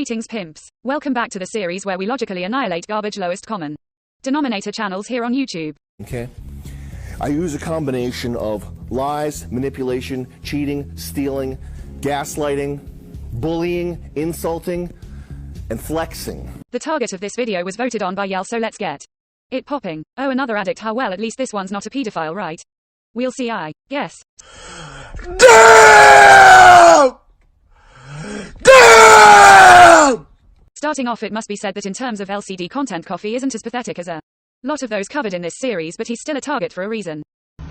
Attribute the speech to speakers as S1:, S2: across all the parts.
S1: Greetings pimps. Welcome back to the series where we logically annihilate garbage lowest common denominator channels here on YouTube.
S2: Okay. I use a combination of lies, manipulation, cheating, stealing, gaslighting, bullying, insulting, and flexing.
S1: The target of this video was voted on by y'all, so let's get it popping. Oh, another addict. How well, at least this one's not a pedophile, right? We'll see, I guess.
S2: Damn! Damn!
S1: Starting off, it must be said that in terms of LCD content, Coffee isn't as pathetic as a lot of those covered in this series, but he's still a target for a reason.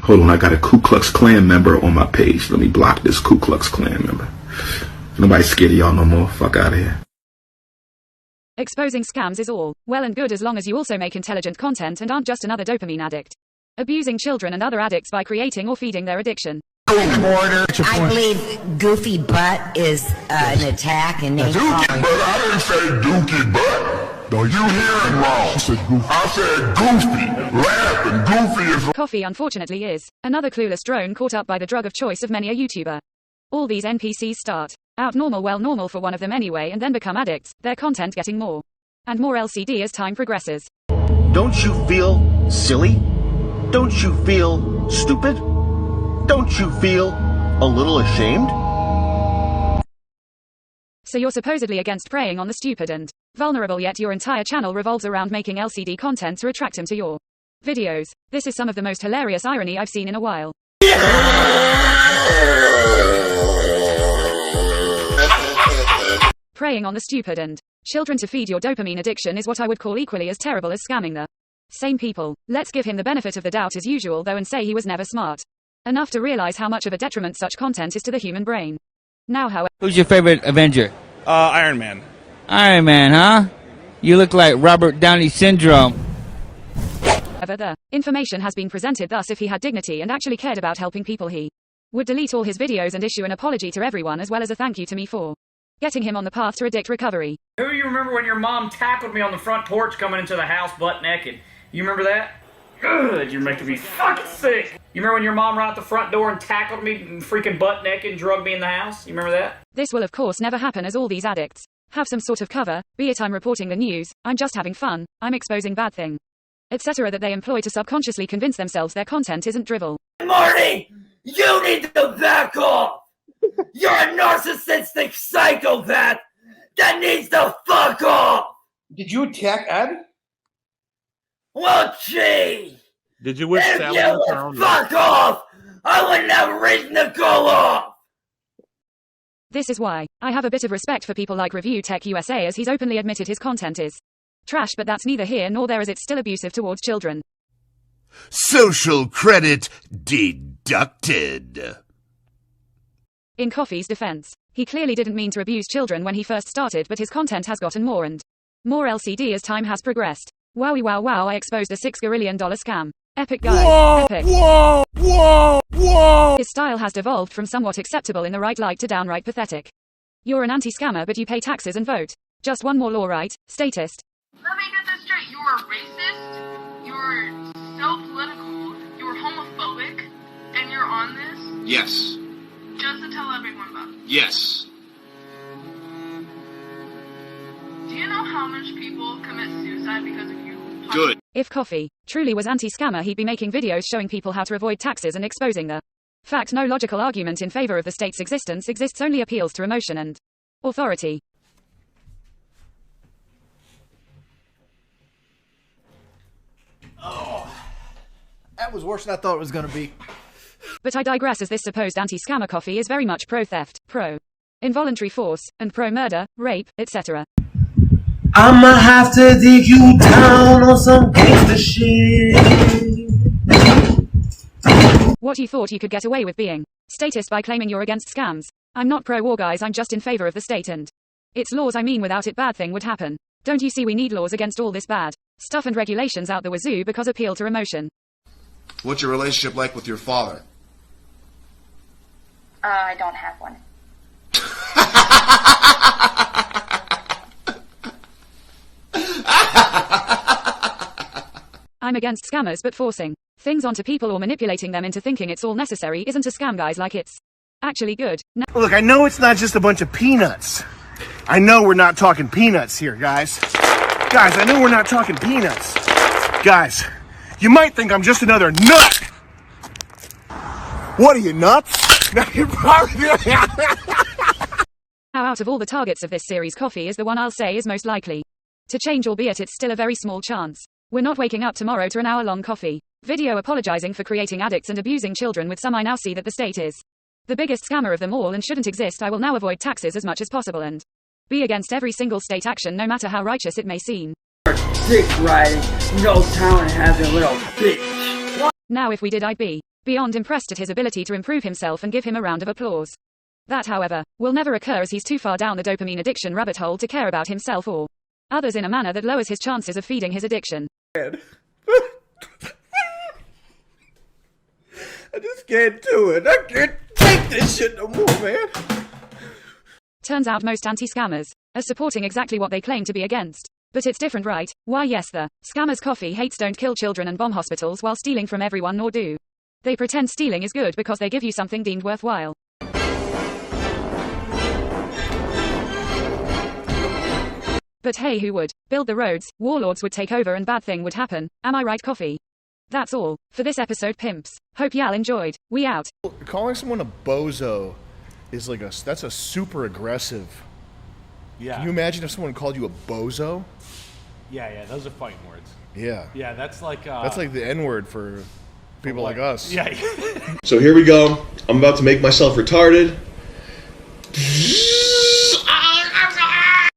S3: Hold on, I got a Ku Klux Klan member on my page. Let me block this Ku Klux Klan member. Nobody's scared of y'all no more. Fuck out of here.
S1: Exposing scams is all well and good as long as you also make intelligent content and aren't just another dopamine addict abusing children and other addicts by creating or feeding their addiction.
S4: I believe Goofy Butt is an attack and name
S5: Dookie Butt? I didn't say Dookie Butt. No, you hearing wrong. I said Goofy. Laughing. Goofy is...
S1: Coffee unfortunately is another clueless drone caught up by the drug of choice of many a YouTuber. All these NPCs start out normal, well normal for one of them anyway, and then become addicts, their content getting more and more LCD as time progresses.
S6: Don't you feel silly? Don't you feel stupid? Don't you feel a little ashamed?
S1: So you're supposedly against preying on the stupid and vulnerable, yet your entire channel revolves around making LCD content to attract him to your videos. This is some of the most hilarious irony I've seen in a while. Preying on the stupid and children to feed your dopamine addiction is what I would call equally as terrible as scamming the same people. Let's give him the benefit of the doubt as usual though and say he was never smart enough to realize how much of a detriment such content is to the human brain. Now, however...
S7: Who's your favorite Avenger?
S8: Iron Man.
S7: Iron Man, huh? You look like Robert Downey Syndrome.
S1: The information has been presented thus. If he had dignity and actually cared about helping people, he would delete all his videos and issue an apology to everyone as well as a thank you to me for getting him on the path to addict recovery.
S8: Who you remember when your mom tackled me on the front porch coming into the house butt naked? You remember that? Good, you're making me fucking sick. You remember when your mom ran out the front door and tackled me freaking butt naked and drugged me in the house? You remember that?
S1: This will of course never happen as all these addicts have some sort of cover, be it I'm reporting the news, I'm just having fun, I'm exposing bad thing, etc. that they employ to subconsciously convince themselves their content isn't drivel.
S9: Marty, you need to back off! You're a narcissistic psychopath that needs to fuck off!
S10: Did you attack Ed?
S9: Well, gee!
S11: Did you wish
S9: if
S11: Sally
S9: you would fuck off, I wouldn't have reason to go off!
S1: This is why I have a bit of respect for people like Review Tech USA, as he's openly admitted his content is trash, but that's neither here nor there as it's still abusive towards children.
S5: Social credit deducted.
S1: In Coffee's defense, he clearly didn't mean to abuse children when he first started, but his content has gotten more and more LCD as time has progressed. Wowie wow wow, I exposed a $6 gorillion scam. Epic guy.
S5: Whoa,
S1: epic.
S5: Whoa, whoa, whoa.
S1: His style has devolved from somewhat acceptable in the right light to downright pathetic. You're an anti-scammer but you pay taxes and vote. Just one more law, right, statist?
S12: Let me get this straight. You're a racist, you're so political, you're homophobic, and you're on this?
S13: Yes.
S12: Just to tell everyone about it?
S13: Yes.
S12: Do you know how much people commit suicide because of you?
S13: Good.
S1: If Coffee truly was anti-scammer, he'd be making videos showing people how to avoid taxes and exposing the fact no logical argument in favor of the state's existence exists, only appeals to emotion and authority.
S10: Oh, that was worse than I thought it was going to be.
S1: But I digress, as this supposed anti-scammer Coffee is very much pro-theft, pro-involuntary force, and pro-murder, rape, etc.
S9: I'ma have to dig you down on some gangster shit.
S1: What, you thought you could get away with being statist by claiming you're against scams? I'm not pro-war, guys, I'm just in favor of the state and its laws. I mean, without it bad thing would happen. Don't you see we need laws against all this bad stuff and regulations out the wazoo because appeal to emotion?
S13: What's your relationship like with your father?
S12: I don't have one.
S1: I'm against scammers, but forcing things onto people or manipulating them into thinking it's all necessary isn't a scam, guys. Like, it's actually good.
S2: Look, I know it's not just a bunch of peanuts. I know we're not talking peanuts here, guys. Guys, I know we're not talking peanuts. Guys, you might think I'm just another nut. What are you, nuts?
S1: How out of all the targets of this series, coffee is the one I'll say is most likely to change, albeit it's still a very small chance. We're not waking up tomorrow to an hour-long coffee video apologizing for creating addicts and abusing children with some. I now see that the state is the biggest scammer of them all and shouldn't exist. I will now avoid taxes as much as possible and be against every single state action, no matter how righteous it may seem.
S9: Dick riding, no talent having, little bitch.
S1: Now if we did, I'd be beyond impressed at his ability to improve himself and give him a round of applause. That, however, will never occur as he's too far down the dopamine addiction rabbit hole to care about himself or others in a manner that lowers his chances of feeding his addiction.
S10: I just can't do it. I can't take this shit no more, man.
S1: Turns out most anti-scammers are supporting exactly what they claim to be against. But it's different, right? Why yes, the scammers coffee hates don't kill children and bomb hospitals while stealing from everyone, nor do they pretend stealing is good because they give you something deemed worthwhile. But hey, who would build the roads? Warlords would take over and bad thing would happen. Am I right, coffee? That's all for this episode, pimps. Hope y'all enjoyed. We out.
S2: Calling someone a bozo is like that's a super aggressive.
S11: Yeah.
S2: Can you imagine if someone called you a bozo?
S11: Yeah, those are fighting words.
S2: Yeah.
S11: Yeah, that's like
S2: the N-word for people like us.
S11: Yeah.
S14: So here we go. I'm about to make myself retarded.